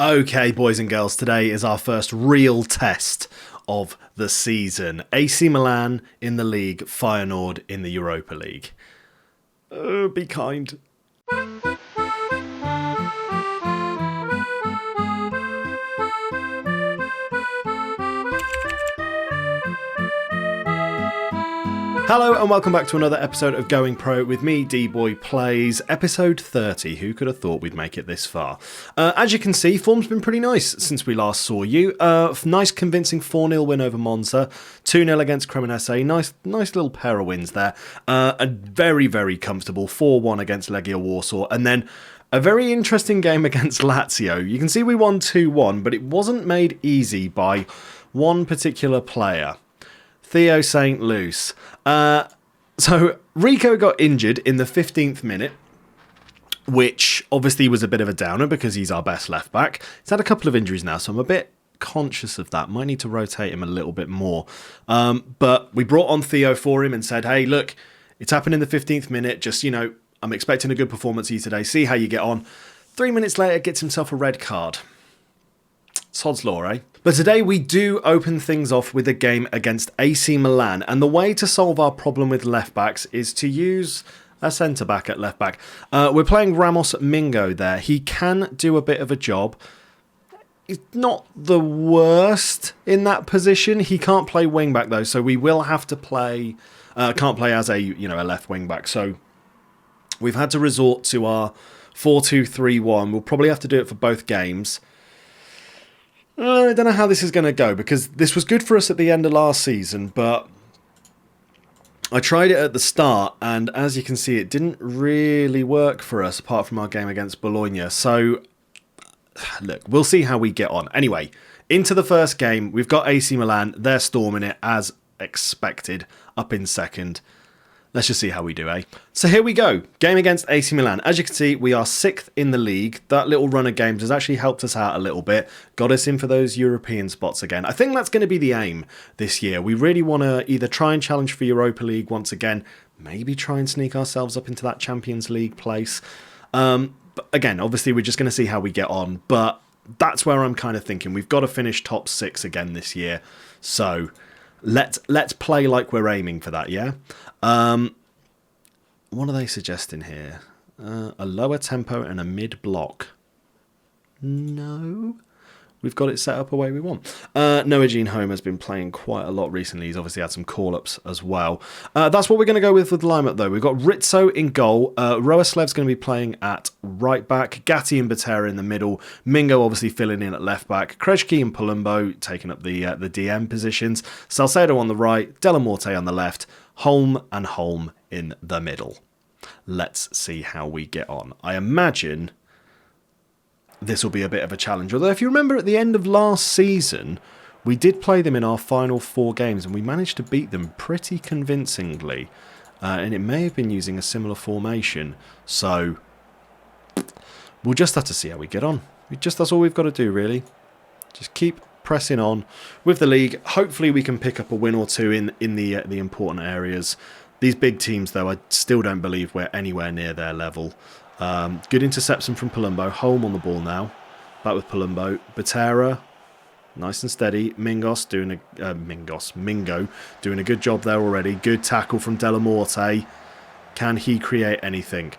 Okay, boys and girls, today is our first real test of the season. AC Milan in the league, Feyenoord in the Europa League. Be kind. Hello and welcome back to another episode of Going Pro with me, D-Boy Plays, episode 30. Who could have thought we'd make it this far? As you can see, form's been pretty nice since we last saw you. Nice convincing 4-0 win over Monza, 2-0 against Cremonese, nice little pair of wins there. A very, very comfortable 4-1 against Legia Warsaw, and then a very interesting game against Lazio. You can see we won 2-1, but it wasn't made easy by one particular player. Theo St. Luce. So Rico got injured in the 15th minute, which obviously was a bit of a downer because he's our best left back. He's had a couple of injuries now, so I'm a bit conscious of that. Might need to rotate him a little bit more. But we brought on Theo for him and said, hey, look, it's happened in the 15th minute. Just, I'm expecting a good performance of you today. See how you get on. 3 minutes later, gets himself a red card. Sod's law, eh? But today we do open things off with a game against AC Milan, and the way to solve our problem with left backs is to use a centre back at left back. We're playing Ramos Mingo there. He can do a bit of a job. He's not the worst in that position. He can't play wing back though, so we will have to play. Can't play as a a left wing back. So we've had to resort to our 4-2-3-1. We'll probably have to do it for both games. I don't know how this is going to go, because this was good for us at the end of last season, but I tried it at the start, and as you can see, it didn't really work for us, apart from our game against Bologna. So, look, we'll see how we get on. Anyway, into the first game, we've got AC Milan. They're storming it, as expected, up in second. Let's just see how we do, eh? So here we go. Game against AC Milan. As you can see, we are 6th in the league. That little run of games has actually helped us out a little bit. Got us in for those European spots again. I think that's going to be the aim this year. We really want to either try and challenge for Europa League once again, maybe try and sneak ourselves up into that Champions League place. But again, obviously, we're just going to see how we get on. But that's where I'm kind of thinking. We've got to finish top 6 again this year. So let's play like we're aiming for that, yeah? What are they suggesting here? A lower tempo and a mid-block. No. We've got it set up the way we want. Noah Jean Home has been playing quite a lot recently. He's obviously had some call-ups as well. That's what we're going to go with lineup, though. We've got Rizzo in goal. Roaslev's going to be playing at right back. Gatti and Batera in the middle. Mingo obviously filling in at left back. Krejci and Palumbo taking up the DM positions. Salcedo on the right. Delamorte on the left. Holm and Holm in the middle. Let's see how we get on. I imagine this will be a bit of a challenge. Although if you remember at the end of last season, we did play them in our final 4 games and we managed to beat them pretty convincingly. And it may have been using a similar formation. So we'll just have to see how we get on. That's all we've got to do, really. Just keep pressing on with the league. Hopefully we can pick up a win or two in the important areas. These big teams, though, I still don't believe we're anywhere near their level. Good interception from Palumbo. Holm on the ball now. Back with Palumbo. Batera, nice and steady. Mingo doing a good job there already. Good tackle from Delamorte. Can he create anything?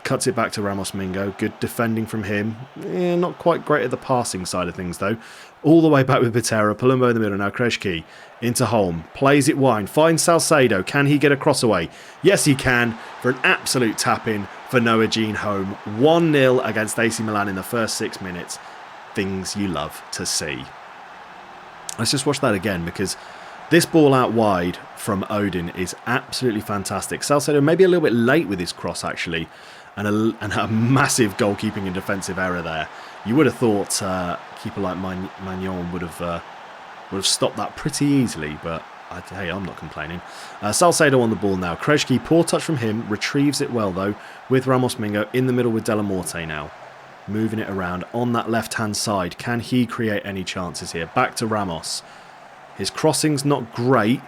Cuts it back to Ramos Mingo. Good defending from him. Not quite great at the passing side of things, though. All the way back with Batera. Palumbo in the middle now. Krejci into Holm. Plays it wide. Finds Salcedo. Can he get a cross away? Yes, he can. For an absolute tap-in for Noah Jean Home. 1-0 against AC Milan in the first 6 minutes. Things you love to see. Let's just watch that again, because this ball out wide from Odin is absolutely fantastic. Salcedo maybe a little bit late with his cross, actually, and a massive goalkeeping and defensive error there. You would have thought keeper like Magnon would have stopped that pretty easily, but hey, I'm not complaining. Salcedo on the ball now. Krejci, poor touch from him, retrieves it well though, with Ramos Mingo in the middle with Delamorte now. Moving it around on that left-hand side. Can he create any chances here? Back to Ramos. His crossing's not great.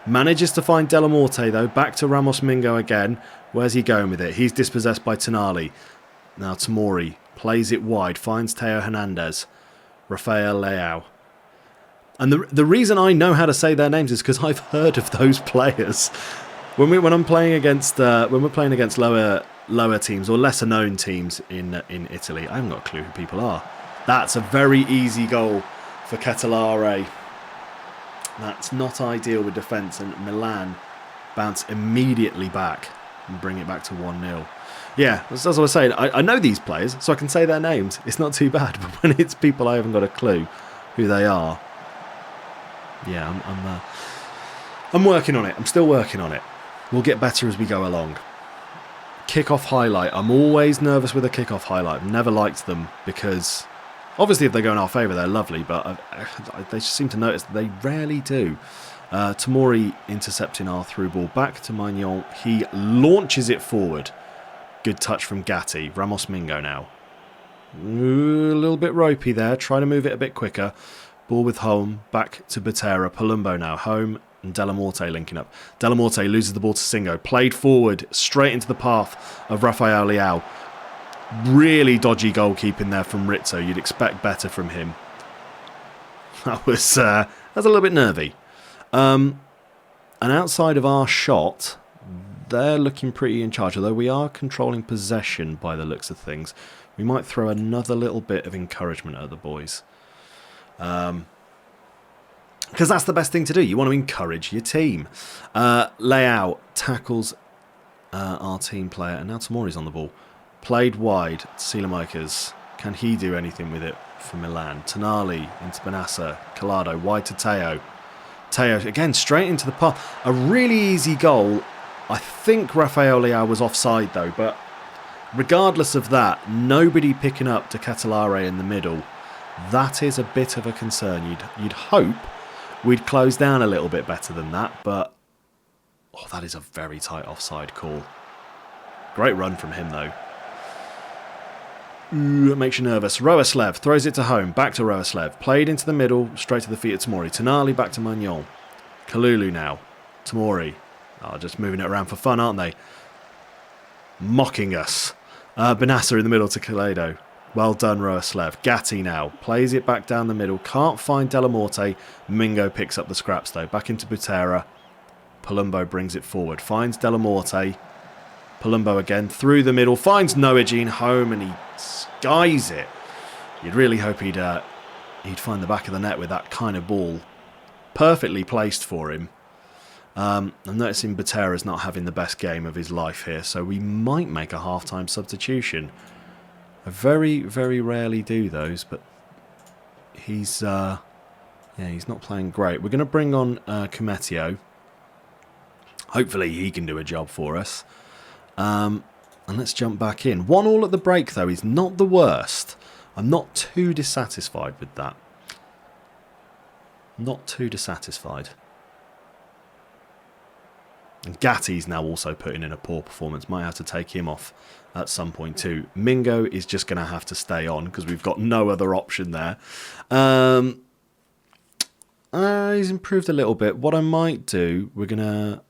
Manages to find Delamorte though. Back to Ramos Mingo again. Where's he going with it? He's dispossessed by Tonali. Now Tomori Plays it wide. Finds Teo Hernandez. Rafael Leao. And the reason I know how to say their names is because I've heard of those players. When we're playing against lower teams or lesser known teams in Italy, I haven't got a clue who people are. That's a very easy goal for Ketelare. That's not ideal with defence, and Milan bounce immediately back and bring it back to 1-0. Yeah, as I was saying, I know these players, so I can say their names. It's not too bad, but when it's people I haven't got a clue who they are, yeah, I'm working on it. I'm still working on it. We'll get better as we go along. Kick-off highlight. I'm always nervous with a kick-off highlight. I've never liked them because, obviously, if they go in our favour, they're lovely, but they just seem to notice that they rarely do. Tomori intercepting our through ball back to Mignon. He launches it forward. Good touch from Gatti. Ramos Mingo now. Ooh, a little bit ropey there. Try to move it a bit quicker. Ball with home. Back to Botera. Palumbo now. Home and Delamorte linking up. Delamorte loses the ball to Singo. Played forward. Straight into the path of Rafael Leao. Really dodgy goalkeeping there from Rizzo. You'd expect better from him. That was a little bit nervy. And outside of our shot, they're looking pretty in charge, although we are controlling possession by the looks of things. We might throw another little bit of encouragement at the boys. Because that's the best thing to do. You want to encourage your team. Leao tackles our team player, and now Tomori's on the ball. Played wide, Silamikers. Can he do anything with it for Milan? Tonali into Benassa. Collado wide to Teo. Teo again straight into the path. A really easy goal. I think Rafael Leao was offside though, but regardless of that, nobody picking up to Ketelare in the middle. That is a bit of a concern. You'd hope we'd close down a little bit better than that, but that is a very tight offside call. Great run from him though. Ooh, it makes you nervous. Roeslev throws it to home. Back to Roeslev. Played into the middle. Straight to the feet of Tomori. Tonali back to Magnon. Kalulu now. Tomori. Just moving it around for fun, aren't they? Mocking us. Benassa in the middle to Collado. Well done, Roeslev. Gatti now. Plays it back down the middle. Can't find Delamorte. Mingo picks up the scraps though. Back into Butera. Palumbo brings it forward. Finds Delamorte. Palumbo again through the middle. Finds Noagine home and he skies it. You'd really hope he'd find the back of the net with that kind of ball. Perfectly placed for him. I'm noticing Butera's not having the best game of his life here, so we might make a half-time substitution. I very, very rarely do those, but he's not playing great. We're going to bring on Cometio. Hopefully he can do a job for us. And let's jump back in. 1-1 at the break, though, is not the worst. I'm not too dissatisfied with that. Not too dissatisfied. And Gatti's now also putting in a poor performance. Might have to take him off at some point too. Mingo is just going to have to stay on because we've got no other option there. He's improved a little bit. What I might do, we're going to...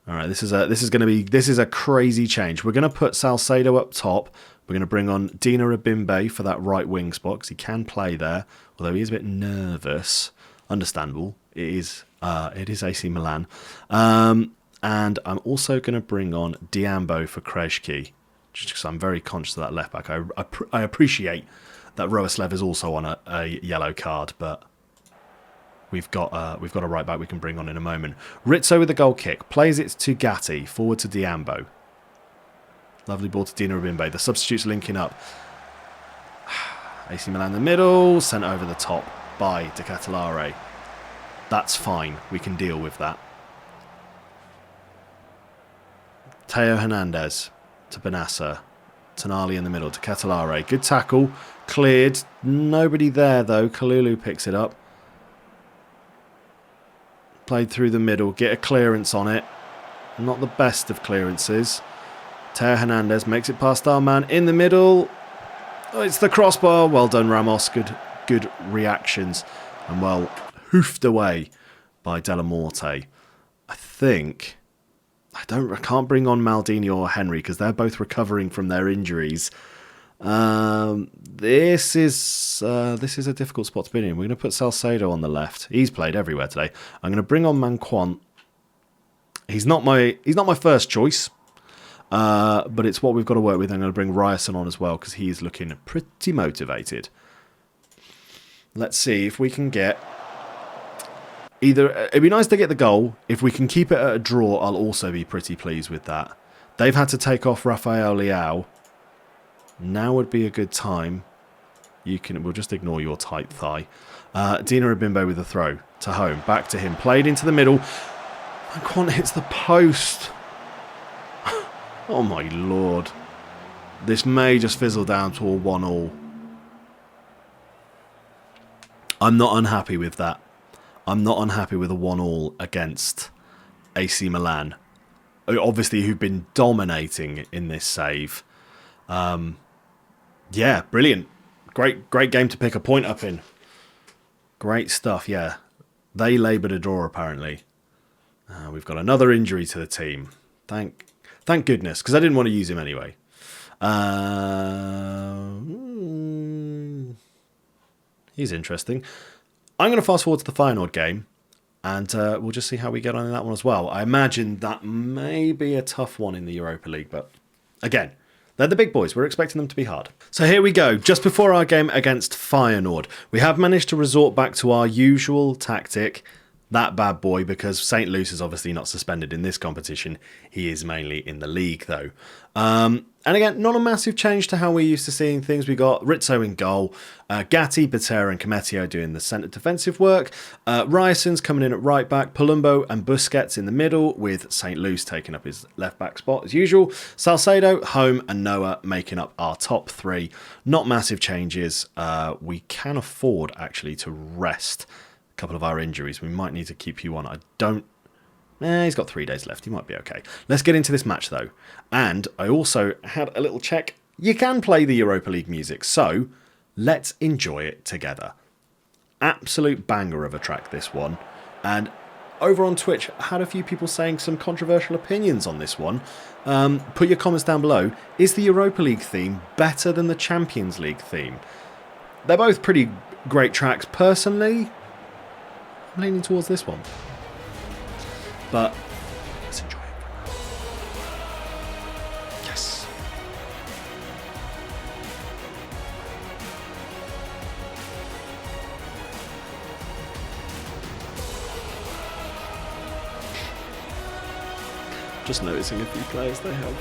All right, this is a crazy change. We're going to put Salcedo up top. We're going to bring on Dino Abimbe for that right wing spot because he can play there, although he is a bit nervous. Understandable. It is AC Milan. And I'm also going to bring on Diambo for Krejci, just because I'm very conscious of that left back. I appreciate that Roeslev is also on a yellow card, but we've got a right back we can bring on in a moment. Rizzo with the goal kick. Plays it to Gatti. Forward to Diambo. Lovely ball to Dino Abimbe. The substitutes linking up. AC Milan in the middle. Sent over the top by De Ketelare. That's fine. We can deal with that. Teo Hernandez to Benassa. Tonali in the middle to Ketelare. Good tackle. Cleared. Nobody there though. Kalulu picks it up. Played through the middle. Get a clearance on it. Not the best of clearances. Teo Hernandez makes it past our man in the middle. Oh, it's the crossbar. Well done, Ramos. Good reactions. And well hoofed away by Delamorte. I think... I can't bring on Maldini or Henry because they're both recovering from their injuries. This is a difficult spot to be in. We're going to put Salcedo on the left. He's played everywhere today. I'm going to bring on Manquant. He's not my first choice, but it's what we've got to work with. I'm going to bring Ryerson on as well because he's looking pretty motivated. Let's see if we can get either. It'd be nice to get the goal. If we can keep it at a draw, I'll also be pretty pleased with that. They've had to take off Rafael Leao. Now would be a good time. We'll just ignore your tight thigh. Dina Abimbo with a throw to home. Back to him. Played into the middle. Manquant hits the post. Oh my lord. This may just fizzle down to a 1-1. I'm not unhappy with that. I'm not unhappy with a 1-1 against AC Milan. Obviously, who've been dominating in this save. Yeah, brilliant. Great game to pick a point up in. Great stuff, yeah. They laboured a draw, apparently. We've got another injury to the team. Thank goodness, because I didn't want to use him anyway. He's interesting. I'm going to fast forward to the Feyenoord game, and we'll just see how we get on in that one as well. I imagine that may be a tough one in the Europa League, but again, they're the big boys. We're expecting them to be hard. So here we go. Just before our game against Feyenoord, we have managed to resort back to our usual tactic. That bad boy, because St. Luce is obviously not suspended in this competition. He is mainly in the league, though. And again, not a massive change to how we're used to seeing things. We got Rizzo in goal, Gatti, Botera and Cometio doing the centre defensive work. Ryerson's coming in at right back, Palumbo and Busquets in the middle, with St. Luce taking up his left back spot as usual. Salcedo, Home and Noah making up our top three. Not massive changes. We can afford, actually, to rest a couple of our injuries. We might need to keep you on. He's got 3 days left. He might be okay. Let's get into this match, though. And I also had a little check. You can play the Europa League music, so let's enjoy it together. Absolute banger of a track, this one. And over on Twitch, I had a few people saying some controversial opinions on this one. Put your comments down below. Is the Europa League theme better than the Champions League theme? They're both pretty great tracks. Personally, I'm leaning towards this one. But let's enjoy it. Yes. Just noticing a few players they have.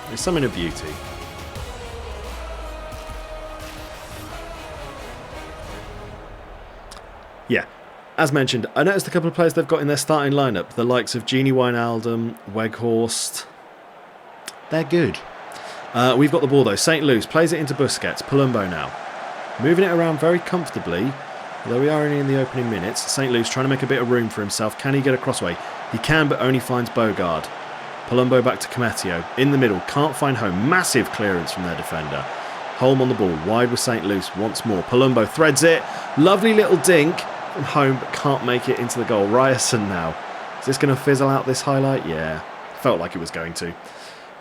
There's some inner beauty. Yeah, as mentioned, I noticed a couple of players they've got in their starting lineup. The likes of Gini Wijnaldum, Weghorst. They're good. We've got the ball though. St. Luce plays it into Busquets. Palumbo now. Moving it around very comfortably. Although we are only in the opening minutes. St. Luce trying to make a bit of room for himself. Can he get a crossway? He can, but only finds Bogard. Palumbo back to Cometio. In the middle. Can't find Home. Massive clearance from their defender. Holm on the ball. Wide with St. Luce once more. Palumbo threads it. Lovely little dink from Home, but can't make it into the goal. Ryerson now. Is this going to fizzle out this highlight? Yeah. Felt like it was going to.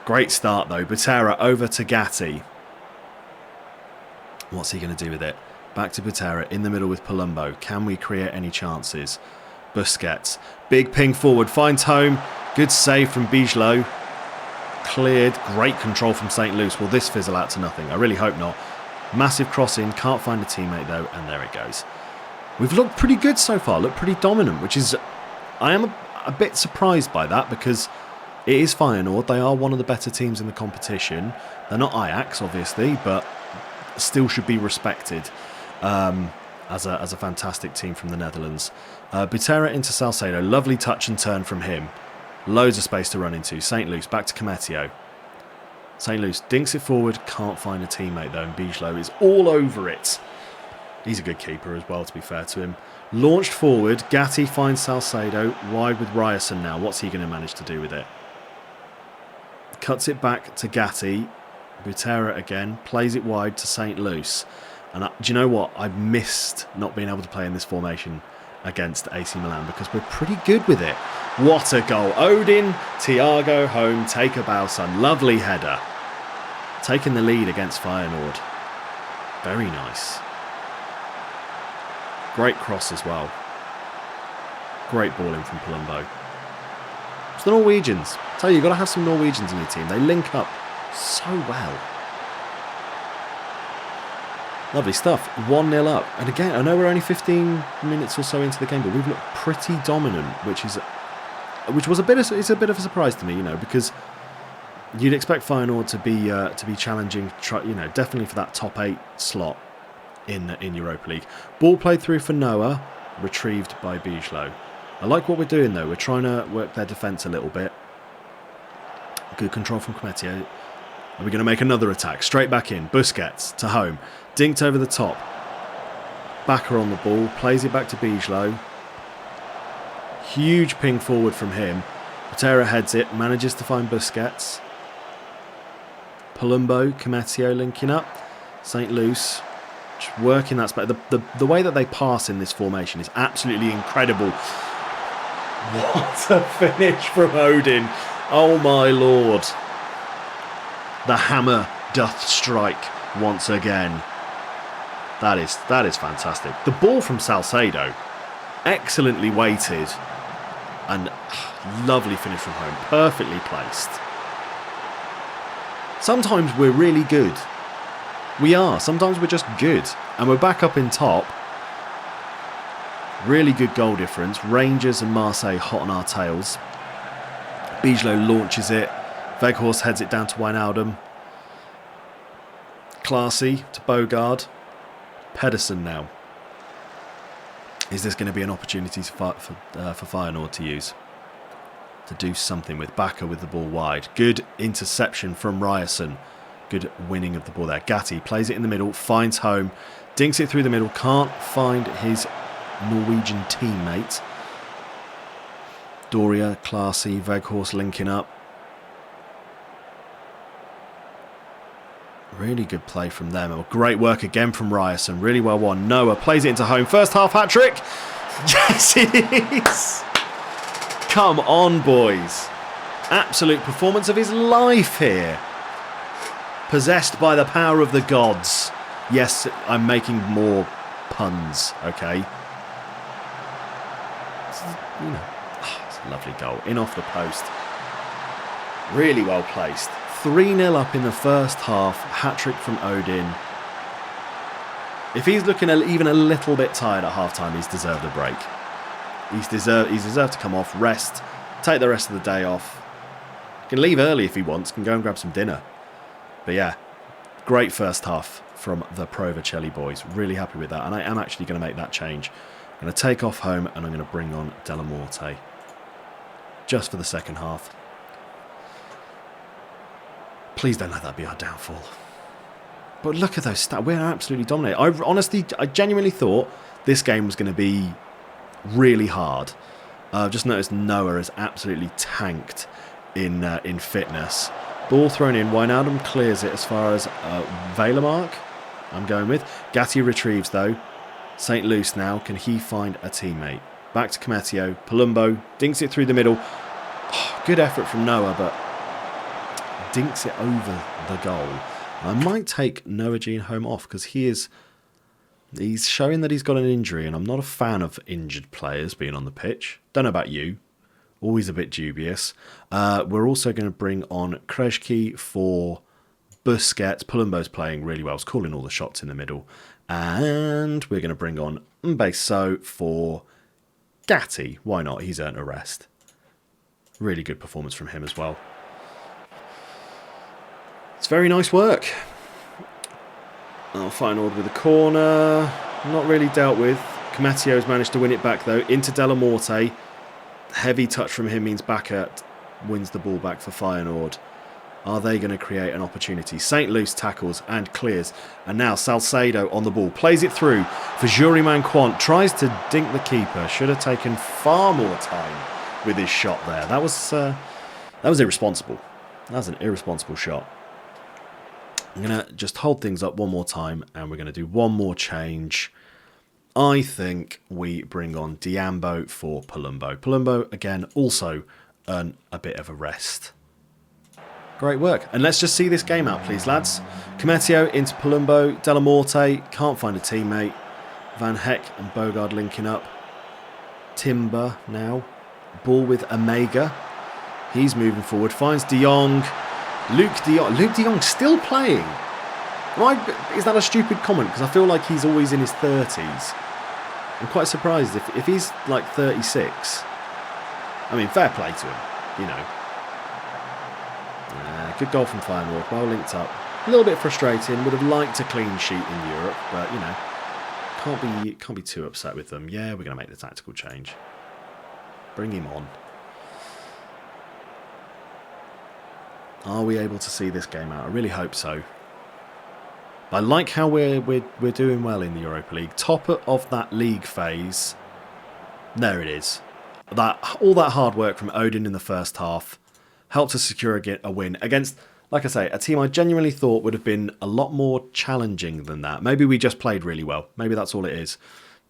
Great start though. Botera over to Gatti. What's he going to do with it? Back to Botera in the middle with Palumbo. Can we create any chances? Busquets. Big ping forward. Finds Home. Good save from Bijlow. Cleared. Great control from St. Luce. Will this fizzle out to nothing? I really hope not. Massive crossing. Can't find a teammate though. And there it goes. We've looked pretty good so far. Looked pretty dominant, which is... I am a bit surprised by that because it is Feyenoord. They are one of the better teams in the competition. They're not Ajax, obviously, but still should be respected as a fantastic team from the Netherlands. Botera into Salcedo. Lovely touch and turn from him. Loads of space to run into. St. Luce back to Cometio. St. Luce dinks it forward. Can't find a teammate though, and Bijlow is all over it. He's a good keeper as well, to be fair to him. Launched forward. Gatti finds Salcedo. Wide with Ryerson now. What's he going to manage to do with it? Cuts it back to Gatti. Botera again. Plays it wide to St. Luce. And do you know what? I missed not being able to play in this formation against AC Milan because we're pretty good with it. What a goal. Odin, Thiago home, take a bow, son. Lovely header. Taking the lead against Feyenoord. Very nice. Great cross as well. Great ball in from Palumbo. It's the Norwegians. I tell you, you've got to have some Norwegians in your team. They link up so well. Lovely stuff. 1-0 up. And again, I know we're only 15 minutes or so into the game, but we've looked pretty dominant, which was a bit of a surprise to me, you know, because you'd expect Feyenoord to be challenging, you know, definitely for that top 8 slot in Europa League. Ball played through for Noah, retrieved by Bijlo. I like what we're doing though. We're trying to work their defence a little bit. Good control from Kmetio. Are we going to make another attack? Straight back in. Busquets to home. Dinked over the top. Backer on the ball. Plays it back to Bijlo. Huge ping forward from him. Patera heads it. Manages to find Busquets. Palumbo, Kmetio linking up. St. Luce just working that space. The way that they pass in this formation is absolutely incredible. What a finish from Odin. Oh my lord. The hammer doth strike once again. That is fantastic. The ball from Salcedo, excellently weighted, and lovely finish from home, perfectly placed. Sometimes we're really good. We are. Sometimes we're just good. And we're back up in top. Really good goal difference. Rangers and Marseille hot on our tails. Bijlo launches it. Weghorst heads it down to Wijnaldum. Classy to Bogard. Pedersen now. Is this going to be an opportunity for Feyenoord to use? To do something with Bakker with the ball wide. Good interception from Ryerson. Good winning of the ball there. Gatti plays it in the middle. Finds home. Dinks it through the middle. Can't find his Norwegian teammate. Doria, Classy, Weghorst linking up. Really good play from them. Great work again from Ryerson. Really well won. Noah plays it into home. First half hat-trick. Yes, it is. Come on, boys. Absolute performance of his life here. Possessed by the power of the gods. Yes, I'm making more puns, okay? You know, it's a lovely goal. In off the post. Really well placed. 3-0 up in the first half. Hat-trick from Odin. If he's looking even a little bit tired at half-time, he's deserved a break. He's deserved to come off, rest, take the rest of the day off. Can leave early if he wants, can go and grab some dinner. But yeah, great first half from the Pro Vercelli boys. Really happy with that. And I am actually going to make that change. I'm going to take off home and I'm going to bring on Della Morte. Just for the second half. Please don't let that be our downfall. But look at those stats. We're absolutely dominating. I genuinely thought this game was going to be really hard. I've just noticed Noah has absolutely tanked in fitness. Ball thrown in. Wijnaldum clears it as far as Valemark. I'm going with. Gatti retrieves though. St. Luce now. Can he find a teammate? Back to Kmetio. Palumbo dinks it through the middle. Oh, good effort from Noah, but dinks it over the goal. I might take Noah Jean home off because he's showing that he's got an injury, and I'm not a fan of injured players being on the pitch. Don't know about you. Always a bit dubious. We're also going to bring on Krejci for Busquets. Palumbo's playing really well. He's calling all the shots in the middle. And we're going to bring on Mbeso for Gatti. Why not? He's earned a rest. Really good performance from him as well. It's very nice work. Feyenoord with a corner. Not really dealt with. Kmetio's managed to win it back though. Into Della Morte. Heavy touch from him means Bakker wins the ball back for Feyenoord. Are they going to create an opportunity? St. Luce tackles and clears. And now Salcedo on the ball. Plays it through for Juriman Quant. Tries to dink the keeper. Should have taken far more time with his shot there. That was irresponsible. That was an irresponsible shot. I'm going to just hold things up one more time and we're going to do one more change. I think we bring on Diambo for Palumbo. Palumbo, again, also earn a bit of a rest. Great work. And let's just see this game out, please, lads. Cometio into Palumbo. Delamorte can't find a teammate. Van Heck and Bogard linking up. Timber now. Ball with Omega. He's moving forward. Finds De Jong. Luke De Jong. Luke De Jong still playing. Is that a stupid comment? Because I feel like he's always in his 30s. I'm quite surprised if he's like 36. I mean, fair play to him, you know. Good goal from Feyenoord. Well linked up. A little bit frustrating. Would have liked a clean sheet in Europe, but you know, can't be too upset with them. Yeah, we're going to make the tactical change. Bring him on. Are we able to see this game out? I really hope so. I like how we're doing well in the Europa League. Top of that league phase. There it is. All that hard work from Odin in the first half helped us secure a win against, like I say, a team I genuinely thought would have been a lot more challenging than that. Maybe we just played really well. Maybe that's all it is.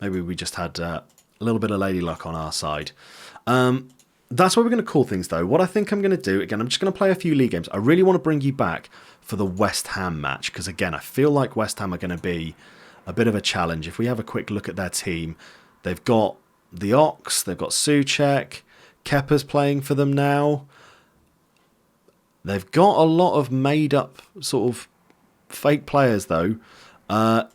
Maybe we just had a little bit of lady luck on our side. That's where we're going to call things, though. What I think I'm going to do, again, I'm just going to play a few league games. I really want to bring you back for the West Ham match, because, again, I feel like West Ham are going to be a bit of a challenge. If we have a quick look at their team, they've got the Ox, they've got Souček, Kepa's playing for them now. They've got a lot of made-up sort of fake players, though,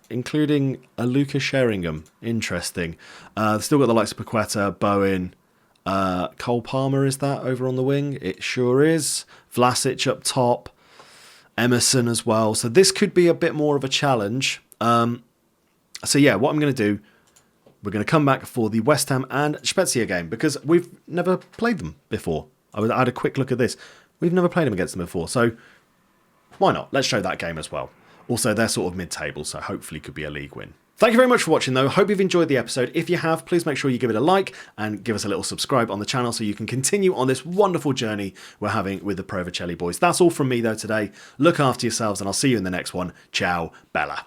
including a Lucas Sheringham. Interesting. They've still got the likes of Paqueta, Bowen, Cole Palmer, is that over on the wing? It sure is. Vlasic up top. Emerson as well. So this could be a bit more of a challenge. So yeah, what I'm going to do, we're going to come back for the West Ham and Spezia game, because we've never played them before. I had a quick look at this. We've never played them against them before, so why not? Let's show that game as well. Also, they're sort of mid-table, so hopefully could be a league win. Thank you very much for watching, though. Hope you've enjoyed the episode. If you have, please make sure you give it a like and give us a little subscribe on the channel so you can continue on this wonderful journey we're having with the Pro Vercelli boys. That's all from me, though, today. Look after yourselves, and I'll see you in the next one. Ciao, Bella.